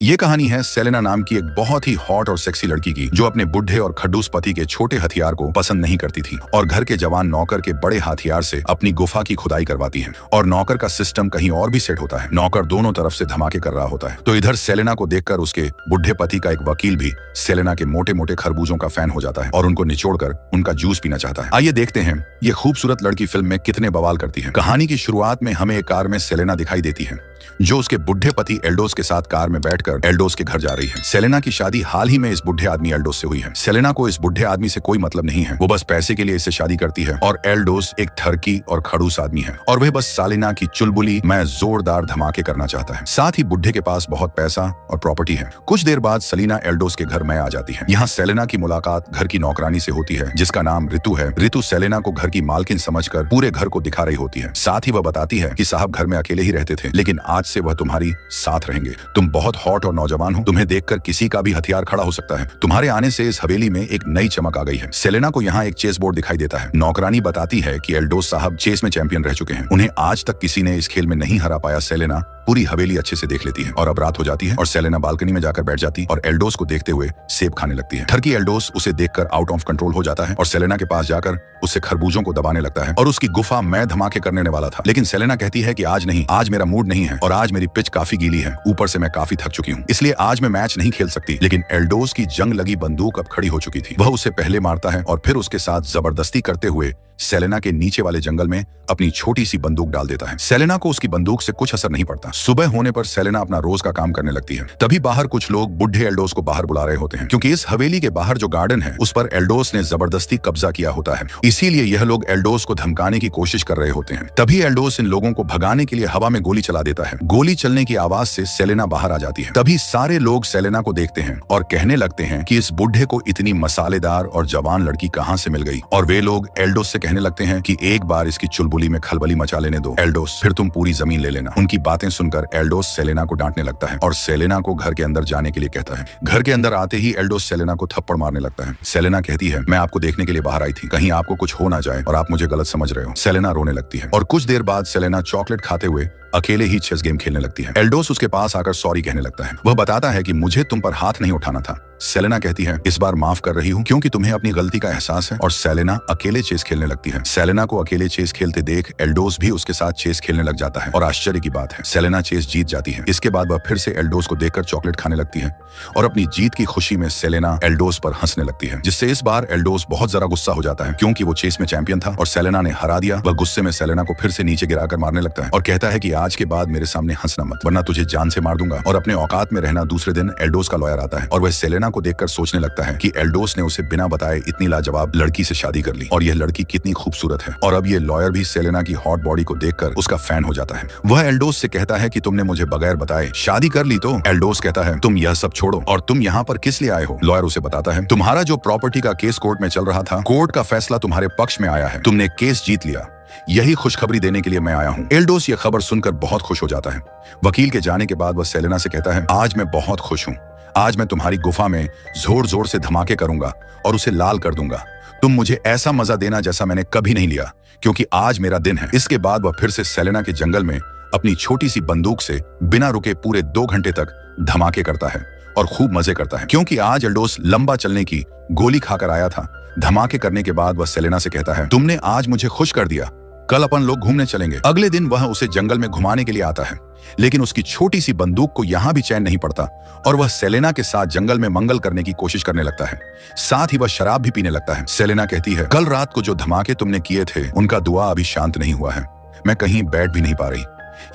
ये कहानी है सेलेना नाम की एक बहुत ही हॉट और सेक्सी लड़की की, जो अपने बुढ़े और खड्डूस पति के छोटे हथियार को पसंद नहीं करती थी और घर के जवान नौकर के बड़े हथियार से अपनी गुफा की खुदाई करवाती है। और नौकर का सिस्टम कहीं और भी सेट होता है। नौकर दोनों तरफ से धमाके कर रहा होता है। तो इधर सेलेना को देखकर उसके बुढ़े पति का एक वकील भी सेलेना के मोटे मोटे खरबूजों का फैन हो जाता है और उनको निचोड़कर उनका जूस पीना चाहता है। आइए देखते हैं ये खूबसूरत लड़की फिल्म में कितने बवाल करती है। कहानी की शुरुआत में हमें एक कार में सेलेना दिखाई देती है, जो उसके बुढ़े पति एल्डोस के साथ कार में बैठकर एल्डोस के घर जा रही है। सेलेना की शादी हाल ही में इस बुढ़े आदमी एल्डोस से हुई है। सेलेना को इस बुढ़े आदमी से कोई मतलब नहीं है, वो बस पैसे के लिए इससे शादी करती है। और एल्डोस एक ठरकी और खड़ूस आदमी है और वह बस सेलेना की चुलबुली में जोरदार धमाके करना चाहता है। साथ ही बुढ़े के पास बहुत पैसा और प्रॉपर्टी है। कुछ देर बाद सेलेना एल्डोस के घर में आ जाती है। यहाँ सेलेना की मुलाकात घर की नौकरानी से होती है, जिसका नाम ऋतु है। ऋतु सेलेना को घर की मालकिन समझकर पूरे घर को दिखा रही होती है। साथ ही वह बताती है कि साहब घर में अकेले ही रहते थे, लेकिन आज से वह तुम्हारी साथ रहेंगे। तुम बहुत हॉट और नौजवान हो, तुम्हें देखकर किसी का भी हथियार खड़ा हो सकता है। तुम्हारे आने से इस हवेली में एक नई चमक आ गई है। सेलेना को यहाँ एक चेस बोर्ड दिखाई देता है। नौकरानी बताती है कि एल्डोस साहब चेस में चैंपियन रह चुके हैं, उन्हें आज तक किसी ने इस खेल में नहीं हरा पाया। सेलेना पूरी हवेली अच्छे से देख लेती है और अब रात हो जाती है और सेलेना बालकनी में जाकर बैठ जाती और एल्डोस को देखते हुए सेब खाने लगती है। ठरकी एल्डोस उसे देखकर आउट ऑफ कंट्रोल हो जाता है और सेलेना के पास जाकर उससे खरबूजों को दबाने लगता है और उसकी गुफा में धमाके करने वाला था। लेकिन सेलेना कहती है कि आज नहीं, आज मेरा मूड नहीं है और आज मेरी पिच काफी गीली है, ऊपर से मैं काफी थक चुकी हूँ, इसलिए आज मैं मैच नहीं खेल सकती। लेकिन एल्डोस की जंग लगी बंदूक अब खड़ी हो चुकी थी। वह उसे पहले मारता है और फिर उसके साथ जबरदस्ती करते हुए सेलेना के नीचे वाले जंगल में अपनी छोटी सी बंदूक डाल देता है। सेलेना को उसकी बंदूक से कुछ असर नहीं पड़ता। सुबह होने पर सेलेना अपना रोज का काम करने लगती है। तभी बाहर कुछ लोग बुढ़े एल्डोस को बाहर बुला रहे होते हैं, क्योंकि इस हवेली के बाहर जो गार्डन है उस पर एल्डोस ने जबरदस्ती कब्जा किया होता है। इसीलिए यह लोग एल्डोस को धमकाने की कोशिश कर रहे होते हैं। तभी एल्डोस इन लोगों को भगाने के लिए हवा में गोली चला देता है। गोली चलने की आवाज से सेलेना बाहर आ जाती है। तभी सारे लोग सेलेना को देखते हैं और कहने लगते हैं कि इस बुढ़े को इतनी मसालेदार और जवान लड़की कहां से मिल गई। और वे लोग एल्डोस से कहने लगते हैं कि एक बार इसकी चुलबुली में खलबली मचा लेने दो एल्डोस, फिर तुम पूरी जमीन ले लेना। उनकी बातें सुनकर एल्डोस सेलेना को डांटने लगता है और सेलेना को घर के अंदर जाने के लिए कहता है। घर के अंदर आते ही एल्डोस सेलेना को थप्पड़ मारने लगता है। सेलेना कहती है, मैं आपको देखने के लिए बाहर आई थी, कहीं आपको कुछ हो ना जाए और आप मुझे गलत समझ रहे हो। सेलेना रोने लगती है और कुछ देर बाद सेलेना चॉकलेट खाते हुए अकेले ही चेस गेम खेलने लगती है। एल्डोस उसके पास आकर सॉरी कहने लगता है। वह बताता है कि मुझे तुम पर हाथ नहीं उठाना था। सेलेना कहती है, इस बार माफ कर रही हूँ क्योंकि तुम्हें अपनी गलती का एहसास है। और सेलेना अकेले चेस खेलने लगती है। सेलेना को अकेले चेस खेलते देख एल्डोस भी उसके साथ चेस खेलने लग जाता है और आश्चर्य की बात है, सेलेना चेस जीत जाती है। इसके बाद वह फिर से एल्डोस को देखकर चॉकलेट खाने लगती है और अपनी जीत की खुशी में सेलेना एल्डोस पर हंसने लगती है, जिससे इस बार एल्डोस बहुत जरा गुस्सा हो जाता है, क्योंकि वो चेस में चैंपियन था और सेलेना ने हरा दिया। वह गुस्से में सेलेना को फिर से नीचे गिराकर मारने लगता है और कहता है कि आज के बाद मेरे सामने हंसना मत, वरना तुझे जान से मार दूंगा। और अपने औकात में रहना। दूसरे दिन एल्डोस का लॉयर आता है और वह सेलेना को देखकर सोचने लगता है कि एल्डोस ने उसे बिना बताए इतनी लाजवाब लड़की से शादी कर ली और यह लड़की कितनी खूबसूरत है। और अब ये लॉयर भी सेलेना की हॉट बॉडी को देखकर उसका फैन हो जाता है। वह एल्डोस से कहता है कि तुमने मुझे बगैर बताए शादी कर ली। तो एल्डोस कहता है, तुम यह सब छोड़ो और तुम यहाँ पर किस लिए आए हो। लॉयर उसे बताता है, तुम्हारा जो प्रॉपर्टी का केस कोर्ट में चल रहा था, कोर्ट का फैसला तुम्हारे पक्ष में आया है, तुमने केस जीत लिया, यही खुशखबरी देने के लिए मैं आया हूँ। एल्डोस ये खबर सुनकर बहुत खुश हो जाता है। वकील के जाने के बाद वह सेलेना से कहता है, आज मैं बहुत खुश हूँ, आज मैं तुम्हारी गुफा में जोर जोर से धमाके करूंगा और उसे लाल कर दूंगा। तुम मुझे ऐसा मजा देना जैसा मैंने कभी नहीं लिया, क्योंकि आज मेरा दिन है। इसके बाद वह फिर से सेलेना के जंगल में अपनी छोटी सी बंदूक से बिना रुके पूरे 2 घंटे तक धमाके करता है और खूब मजे करता है, क्योंकि आज एल्डोस लंबा चलने की गोली खाकर आया था। धमाके करने के बाद वह सेलेना से कहता है, तुमने आज मुझे खुश कर दिया, कल अपन लोग घूमने चलेंगे। अगले दिन वह उसे जंगल में घुमाने के लिए आता है, लेकिन उसकी छोटी सी बंदूक को यहाँ भी चैन नहीं पड़ता और वह सेलेना के साथ जंगल में मंगल करने की कोशिश करने लगता है। साथ ही वह शराब भी पीने लगता है। सेलेना कहती है, कल रात को जो धमाके तुमने किए थे उनका दुआ अभी शांत नहीं हुआ है, मैं कहीं बैठ भी नहीं पा रही।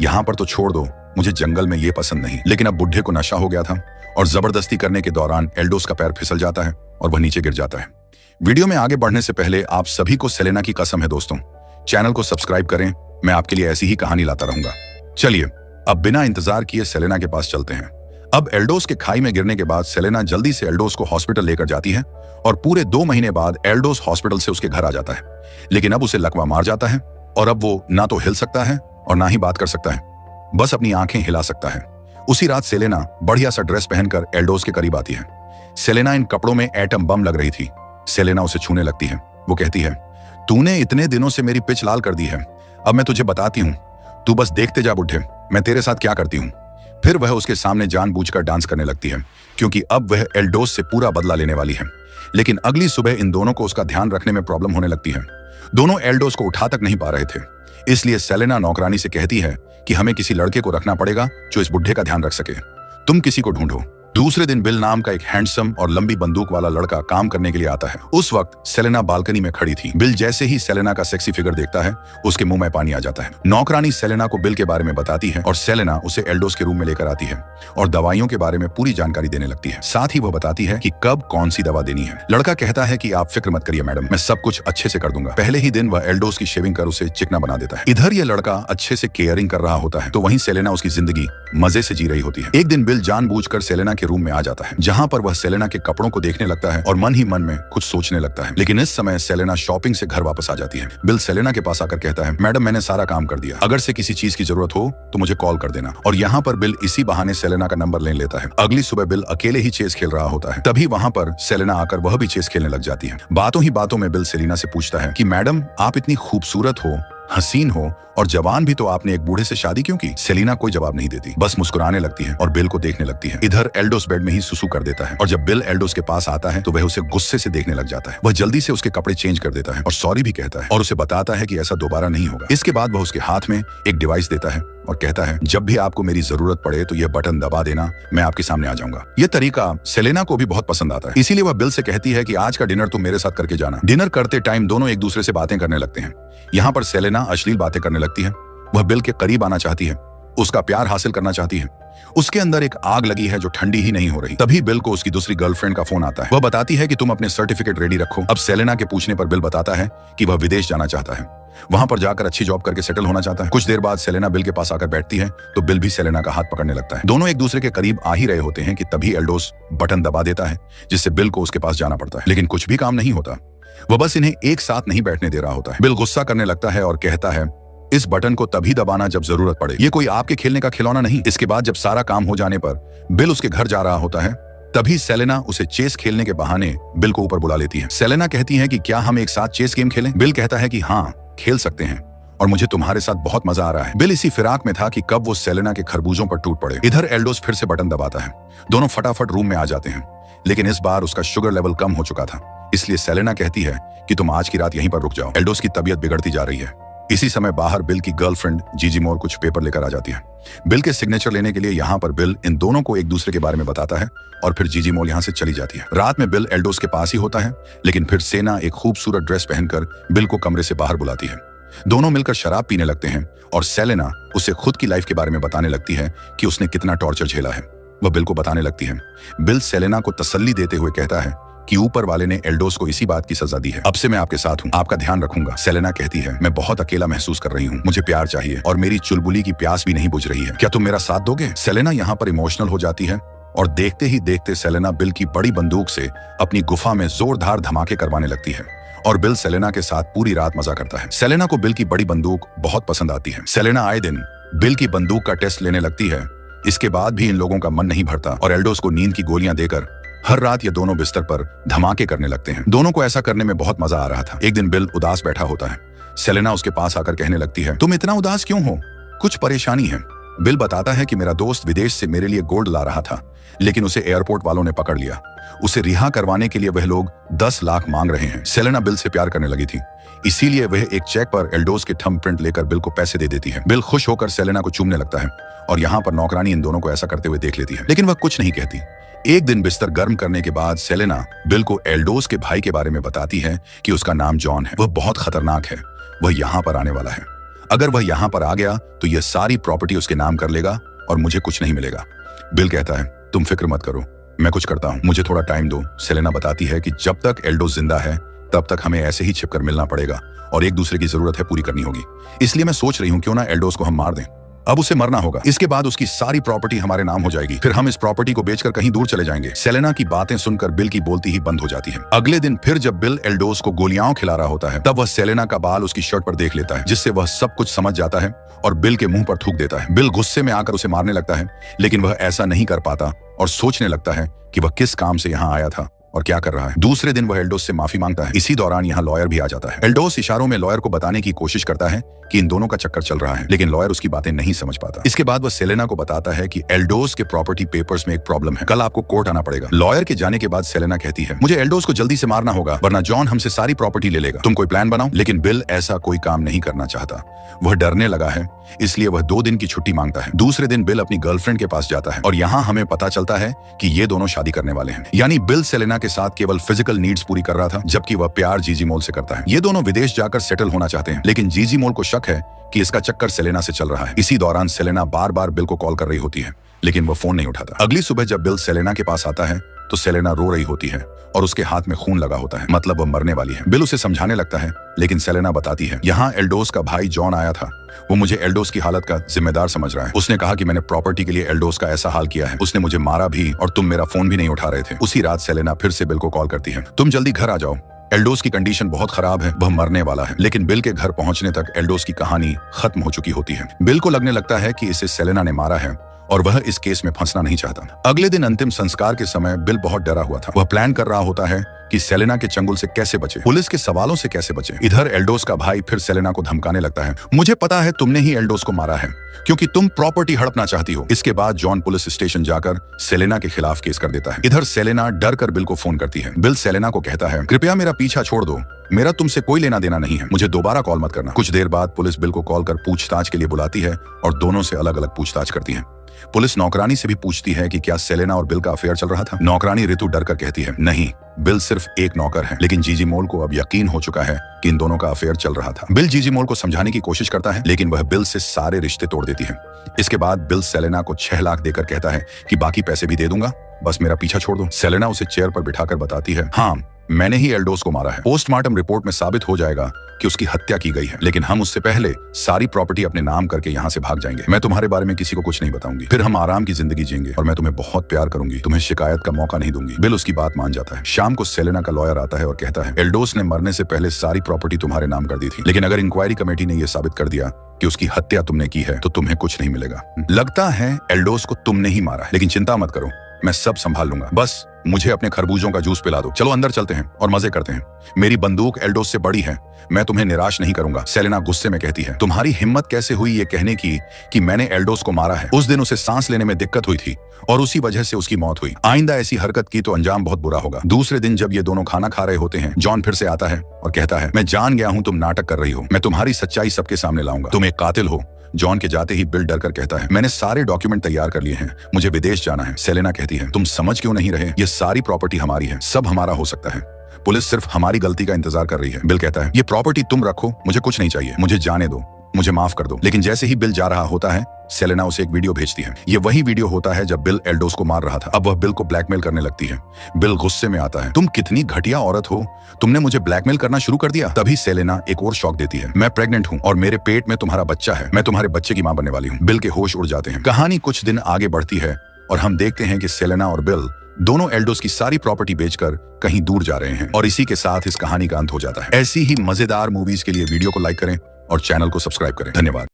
यहाँ पर तो छोड़ दो, मुझे जंगल में ये पसंद नहीं। लेकिन अब बुढ़े को नशा हो गया था और जबरदस्ती करने के दौरान एल्डोस का पैर फिसल जाता है और वह नीचे गिर जाता है। वीडियो में आगे बढ़ने से पहले आप सभी को सेलेना की कसम है दोस्तों, चैनल को सब्सक्राइब करें, मैं आपके लिए ऐसी ही कहानी लाता रहूंगा। चलिए अब बिना इंतजार किए सेलेना के पास चलते हैं। अब एल्डोस के खाई में गिरने के बाद सेलेना जल्दी से एल्डोस को हॉस्पिटल लेकर जाती है और पूरे 2 महीने बाद एल्डोस हॉस्पिटल से उसके घर आ जाता है। लेकिन अब उसे लकवा मार जाता है और अब वो ना तो हिल सकता है और ना ही बात कर सकता है, बस अपनी आंखें हिला सकता है। उसी रात सेलेना बढ़िया सा ड्रेस पहनकर एल्डोस के करीब आती है। सेलेना इन कपड़ों में एटम बम लग रही थी। सेलेना उसे छूने लगती है। वो कहती है, तूने इतने दिनों से मेरी पिच लाल कर दी है, अब मैं तुझे बताती हूँ, तू बस देखते जा बुढ़े, मैं तेरे साथ क्या करती हूँ। फिर वह उसके सामने जानबूझकर डांस करने लगती है क्योंकि अब वह एल्डोस से पूरा बदला लेने वाली है। लेकिन अगली सुबह इन दोनों को उसका ध्यान रखने में प्रॉब्लम होने लगती है। दोनों एल्डोस को उठा तक नहीं पा रहे थे। इसलिए सेलेना नौकरानी से कहती है कि हमें किसी लड़के को रखना पड़ेगा जो इस बुढ़े का ध्यान रख सके। तुम किसी को ढूंढो। दूसरे दिन बिल नाम का एक हैंडसम और लंबी बंदूक वाला लड़का काम करने के लिए आता है। उस वक्त सेलेना बालकनी में खड़ी थी। बिल जैसे ही सेलेना का सेक्सी फिगर देखता है उसके मुंह में पानी आ जाता है। नौकरानी सेलेना को बिल के बारे में बताती है और सेलेना उसे एल्डोस के रूम में लेकर आती है और दवाइयों के बारे में पूरी जानकारी देने लगती है। साथ ही वह बताती है कि कब कौन सी दवा देनी है। लड़का कहता है कि आप फिक्र मत करिए मैडम, मैं सब कुछ अच्छे से कर दूंगा। पहले ही दिन वह एल्डोस की शेविंग कर उसे चिकना बना देता है। इधर यह लड़का अच्छे से केयरिंग कर रहा होता है तो वहीं सेलेना उसकी जिंदगी मजे से जी रही होती है। एक दिन बिल जानबूझकर सेलेना के रूम में आ जाता है जहां पर वह सेलेना के कपड़ों को देखने लगता है और मन ही मन में कुछ सोचने लगता है। लेकिन इस समय सेलेना शॉपिंग से घर वापस आ जाती है। बिल सेलेना के पास आकर कहता है, मैडम मैंने सारा काम कर दिया, अगर से किसी चीज की जरूरत हो तो मुझे कॉल कर देना। और यहाँ पर बिल इसी बहाने सेलेना का नंबर ले लेता है। अगली सुबह बिल अकेले ही चेस खेल रहा होता है। तभी वहां पर सेलेना आकर वह भी चेस खेलने लग जाती है। बातों ही बातों में बिल सेलेना से पूछता है कि मैडम आप इतनी खूबसूरत हो, हसीन हो और जवान भी, तो आपने एक बूढ़े से शादी क्यों की? सेलिना कोई जवाब नहीं देती, बस मुस्कुराने लगती है और बिल को देखने लगती है। इधर एल्डोस बेड में ही सुसु कर देता है और जब बिल एल्डोस के पास आता है तो वह उसे गुस्से से देखने लग जाता है। वह जल्दी से उसके कपड़े चेंज कर देता है और सॉरी भी कहता है और उसे बताता है कि ऐसा दोबारा नहीं होगा। इसके बाद वह उसके हाथ में एक डिवाइस देता है और कहता है, जब भी आपको मेरी जरूरत पड़े तो यह बटन दबा देना, मैं आपके सामने आ जाऊंगा। यह तरीका सेलेना को भी बहुत पसंद आता है, इसीलिए वह बिल से कहती है कि आज का डिनर तुम मेरे साथ करके जाना। डिनर करते टाइम दोनों एक दूसरे से बातें करने लगते हैं। यहाँ पर सेलेना अश्लील बातें करने लगती है। वह बिल के करीब आना चाहती है, उसका प्यार हासिल करना चाहती है। उसके अंदर एक आग लगी है जो ठंडी ही नहीं हो रही। तभी बिल को उसकी दूसरी गर्लफ्रेंड का फोन आता है। वह बताती है कि तुम अपने सर्टिफिकेट रेडी रखो। अब सेलेना के पूछने पर बिल बताता है कि वह विदेश जाना चाहता है, वहां पर जाकर अच्छी जॉब करके सेटल होना चाहता है। कुछ देर बाद सेलेना बिल के पास आकर बैठती है तो बिल भी सेलेना का हाथ पकड़ने लगता है। दोनों एक दूसरे के करीब आ ही रहे होते हैं कि तभी एल्डोस बटन दबा देता है जिससे बिल को उसके पास जाना पड़ता है। लेकिन कुछ भी काम नहीं होता, वह बस इन्हें एक साथ नहीं बैठने दे रहा होता है। बिल गुस्सा करने लगता है और कहता है, इस बटन को तभी दबाना जब जरूरत पड़े, ये कोई आपके खेलने का खिलौना नहीं। इसके बाद जब सारा काम हो जाने पर बिल उसके घर जा रहा होता है तभी सेलेना उसे चेस खेलने के बहाने बिल को ऊपर बुला लेती है। सेलेना कहती है कि क्या हम एक साथ चेस गेम खेलें? बिल कहता है कि हाँ खेल सकते हैं और मुझे तुम्हारे साथ बहुत मजा आ रहा है। बिल इसी फिराक में था कि कब वो सेलेना के खरबूजों पर टूट पड़े। इधर एल्डोस फिर से बटन दबाता है। दोनों फटाफट रूम में आ जाते हैं, लेकिन इस बार उसका शुगर लेवल कम हो चुका था। इसलिए सेलेना कहती है कि तुम आज की रात यहीं पर रुक जाओ। एल्डोस की तबीयत बिगड़ती जा रही है। इसी समय बाहर बिल की गर्लफ्रेंड जीजी मोर कुछ पेपर लेकर आ जाती है। बिल के सिग्नेचर लेने के लिए यहाँ पर बिल इन दोनों को एक दूसरे के बारे में बताता है और फिर जीजी मोर यहाँ से चली जाती है। रात में बिल एल्डोस के पास ही होता है, लेकिन फिर सेना एक खूबसूरत ड्रेस पहनकर बिल को कमरे से बाहर बुलाती है। दोनों मिलकर शराब पीने लगते हैं और सेलेना उसे खुद की लाइफ के बारे में बताने लगती है कि उसने कितना टॉर्चर झेला है। वह बिल को बताने लगती है। बिल सेलेना को तसल्ली देते हुए कहता है कि ऊपर वाले ने एल्डोस को इसी बात की सजा दी है। अब से मैं आपके साथ हूँ, आपका ध्यान रखूंगा। सेलेना कहती है, मैं बहुत अकेला महसूस कर रही हूँ, मुझे प्यार चाहिए और मेरी चुलबुली की प्यास भी नहीं बुझ रही है, क्या तुम मेरा साथ दोगे? सेलेना यहाँ पर इमोशनल हो जाती है और देखते ही देखते सेलेना बिल की बड़ी बंदूक से अपनी गुफा में जोरदार धमाके करवाने लगती है और बिल सेलेना के साथ पूरी रात मजा करता है। सेलेना को बिल की बड़ी बंदूक बहुत पसंद आती है। सेलेना आए दिन बिल की बंदूक का टेस्ट लेने लगती है। इसके बाद भी इन लोगों का मन नहीं भरता और एल्डोस को नींद की गोलियां देकर हर रात ये दोनों बिस्तर पर धमाके करने लगते हैं। दोनों को ऐसा करने में बहुत मजा आ रहा था। एक दिन बिल उदास बैठा होता है। सेलेना उसके पास आकर कहने लगती है, तुम इतना उदास क्यों हो? कुछ परेशानी है? बिल बताता है कि मेरा दोस्त विदेश से मेरे लिए गोल्ड ला रहा था, लेकिन उसे एयरपोर्ट वालों ने पकड़ लिया। उसे रिहा करवाने के लिए वह लोग 10 लाख मांग रहे हैं। सेलेना बिल से प्यार करने लगी थी, इसीलिए वह एक चेक पर एल्डोस के थंब प्रिंट लेकर बिल को पैसे दे देती है। बिल खुश होकर सेलेना को चूमने लगता है और यहाँ पर नौकरानी इन दोनों को ऐसा करते हुए देख लेती है, लेकिन वह कुछ नहीं कहती। एक दिन बिस्तर गर्म करने के बाद सेलेना बिल को एल्डोस के भाई के बारे में बताती है कि उसका नाम जॉन है, वह बहुत खतरनाक है, वह यहाँ पर आने वाला है। अगर वह यहाँ पर आ गया तो यह सारी प्रॉपर्टी उसके नाम कर लेगा और मुझे कुछ नहीं मिलेगा। बिल कहता है, तुम फिक्र मत करो, मैं कुछ करता हूँ, मुझे थोड़ा टाइम दो। सेलेना बताती है कि जब तक एल्डोस जिंदा है तब तक हमें ऐसे ही छिपकर मिलना पड़ेगा और एक दूसरे की जरूरत है पूरी करनी होगी। इसलिए मैं सोच रही हूँ क्यों ना एल्डोस को हम मार दें। अब उसे मरना होगा, इसके बाद उसकी सारी प्रॉपर्टी हमारे नाम हो जाएगी, फिर हम इस प्रॉपर्टी को बेचकर कहीं दूर चले जाएंगे। सेलेना की बातें सुनकर बिल की बोलती ही बंद हो जाती है। अगले दिन फिर जब बिल एल्डोस को गोलियां खिला रहा होता है तब वह सेलेना का बाल उसकी शर्ट पर देख लेता है, जिससे वह सब कुछ समझ जाता है और बिल के मुंह पर थूक देता है। बिल गुस्से में आकर उसे मारने लगता है, लेकिन वह ऐसा नहीं कर पाता और सोचने लगता है कि वह किस काम से यहाँ आया था और क्या कर रहा है। दूसरे दिन वह एल्डोस से माफी मांगता है। इसी दौरान यहाँ लॉयर भी आ जाता है। एल्डोस इशारों में लॉयर को बताने की कोशिश करता है कि इन दोनों का चक्कर चल रहा है, लेकिन लॉयर उसकी बातें नहीं समझ पाता। इसके बाद वह सेलेना को बताता है कि एल्डोस के प्रॉपर्टी पेपर्स में एक प्रॉब्लम है, कल आपको कोर्ट आना पड़ेगा। लॉयर के जाने के बाद सेलेना कहती है, मुझे एल्डोस को जल्दी से मारना होगा वरना जॉन हमसे सारी प्रॉपर्टी ले लेगा। तुम कोई प्लान बनाओ। लेकिन बिल ऐसा कोई काम नहीं करना चाहता। वह डरने लगा है, इसलिए वह 2 दिन की छुट्टी मांगता है। दूसरे दिन बिल अपनी गर्लफ्रेंड के पास जाता है और यहाँ हमें पता चलता है कि ये दोनों शादी करने वाले हैं। यानी बिल सेलेना के साथ केवल फिजिकल नीड्स पूरी कर रहा था, जबकि वह प्यार जीजी मोल से करता है। ये दोनों विदेश जाकर सेटल होना चाहते हैं, लेकिन जीजी मोल को शक है कि इसका चक्कर सेलेना से चल रहा है। इसी दौरान सेलेना बार बार बिल को कॉल कर रही होती है, लेकिन वह फोन नहीं उठाता। अगली सुबह जब बिल सेलेना के पास आता है तो सेलेना रो रही होती है और उसके हाथ में खून लगा होता है, मतलब वह मरने वाली है। बिल उसे समझाने लगता है, लेकिन सेलेना बताती है, यहाँ एल्डोस का भाई जॉन आया था, वो मुझे एल्डोस की हालत का जिम्मेदार समझ रहा है। उसने कहा कि मैंने प्रॉपर्टी के लिए एल्डोस का ऐसा हाल किया है, उसने मुझे मारा भी और तुम मेरा फोन भी नहीं उठा रहे थे। उसी रात सेलेना फिर से बिल को कॉल करती है, तुम जल्दी घर आ जाओ, एल्डोस की कंडीशन बहुत खराब है, वह मरने वाला है। लेकिन बिल के घर पहुंचने तक एल्डोस की कहानी खत्म हो चुकी होती है। बिल को लगने लगता है कि इसे सेलेना ने मारा है और वह इस केस में फंसना नहीं चाहता। अगले दिन अंतिम संस्कार के समय बिल बहुत डरा हुआ था। वह प्लान कर रहा होता है कि सेलेना के चंगुल से कैसे बचे, पुलिस के सवालों से कैसे बचे। इधर एल्डोस का भाई फिर सेलेना को धमकाने लगता है, मुझे पता है तुमने ही एल्डोस को मारा है क्योंकि तुम प्रॉपर्टी हड़पना चाहती हो। इसके बाद जॉन पुलिस स्टेशन जाकर सेलेना के खिलाफ केस कर देता है। इधर सेलेना डर कर बिल को फोन करती है। बिल सेलेना को कहता है, कृपया मेरा पीछा छोड़ दो, मेरा तुमसे कोई लेना देना नहीं है, मुझे दोबारा कॉल मत करना। कुछ देर बाद पुलिस बिल को कॉल कर पूछताछ के लिए बुलाती है और दोनों से अलग अलग पूछताछ करती है। पुलिस नौकरानी से भी पूछती है कि क्या सेलेना और बिल का अफेयर चल रहा था। नौकरानी रितु डर कर कहती है, नहीं, बिल सिर्फ एक नौकर है। लेकिन जीजी मोल को अब यकीन हो चुका है कि इन दोनों का अफेयर चल रहा था। बिल जीजी मोल को समझाने की कोशिश करता है, लेकिन वह बिल से सारे रिश्ते तोड़ देती है। इसके बाद बिल सेलेना को 6 लाख देकर कहता है कि बाकी पैसे भी दे दूंगा, बस मेरा पीछा छोड़ दो। सेलेना उसे चेयर पर बिठाकर बताती है, हाँ, मैंने ही एल्डोस को मारा है। पोस्टमार्टम रिपोर्ट में साबित हो जाएगा कि उसकी हत्या की गई है, लेकिन हम उससे पहले सारी प्रॉपर्टी अपने नाम करके यहाँ से भाग जाएंगे। मैं तुम्हारे बारे में किसी को कुछ नहीं बताऊंगी, फिर हम आराम की जिंदगी जिएंगे और मैं तुम्हें बहुत प्यार करूंगी, तुम्हें शिकायत का मौका नहीं दूंगी। बिल उसकी बात मान जाता है। शाम को सेलेना का लॉयर आता है और कहता है, एल्डोस ने मरने से पहले सारी प्रॉपर्टी तुम्हारे नाम कर दी थी, लेकिन अगर इंक्वायरी कमेटी ने यह साबित कर दिया कि उसकी हत्या तुमने की है तो तुम्हें कुछ नहीं मिलेगा। लगता है एल्डोस को तुमने ही मारा है, लेकिन चिंता मत करो, मैं सब संभाल लूंगा, बस मुझे अपने खरबूजों का जूस पिला दो। चलो अंदर चलते हैं और मजे करते हैं, मेरी बंदूक एल्डोस से बड़ी है, मैं तुम्हें निराश नहीं करूंगा। सेलेना गुस्से में कहती है, तुम्हारी हिम्मत कैसे हुई ये कहने की कि मैंने एल्डोस को मारा है। उस दिन उसे सांस लेने में दिक्कत हुई थी और उसी वजह से उसकी मौत हुई। आइंदा ऐसी हरकत की तो अंजाम बहुत बुरा होगा। दूसरे दिन जब ये दोनों खाना खा रहे होते हैं, जॉन फिर से आता है और कहता है, मैं जान गया हूं तुम नाटक कर रही हो, मैं तुम्हारी सच्चाई सबके सामने लाऊंगा, तुम एक कातिल हो। जॉन के जाते ही बिल डरकर कहता है, मैंने सारे डॉक्यूमेंट तैयार कर लिए हैं, मुझे विदेश जाना है। सेलेना कहती है, तुम समझ क्यों नहीं रहे, ये सारी प्रॉपर्टी हमारी है, सब हमारा हो सकता है, पुलिस सिर्फ हमारी गलती का इंतजार कर रही है। बिल कहता है, ये प्रॉपर्टी तुम रखो, मुझे कुछ नहीं चाहिए, मुझे जाने दो, मुझे माफ कर दो। लेकिन जैसे ही बिल जा रहा होता है, सेलेना उसे एक वीडियो भेजती है। ये वही वीडियो होता है जब बिल एल्डोस को मार रहा था। अब वह बिल को ब्लैकमेल करने लगती है। बिल गुस्से में आता है, तुम कितनी घटिया औरत हो, तुमने मुझे ब्लैकमेल करना शुरू कर दिया। तभी सेलेना एक और शॉक देती है, मैं प्रेग्नेंट हूँ और मेरे पेट में तुम्हारा बच्चा है, मैं तुम्हारे बच्चे की मां बनने वाली हूँ। बिल के होश उड़ जाते हैं। कहानी कुछ दिन आगे बढ़ती है और हम देखते हैं कि सेलेना और बिल दोनों एल्डोस की सारी प्रॉपर्टी बेचकर कहीं दूर जा रहे हैं और इसी के साथ इस कहानी का अंत हो जाता है। ऐसी ही मजेदार मूवीज के लिए वीडियो को लाइक करें और चैनल को सब्सक्राइब करें। धन्यवाद।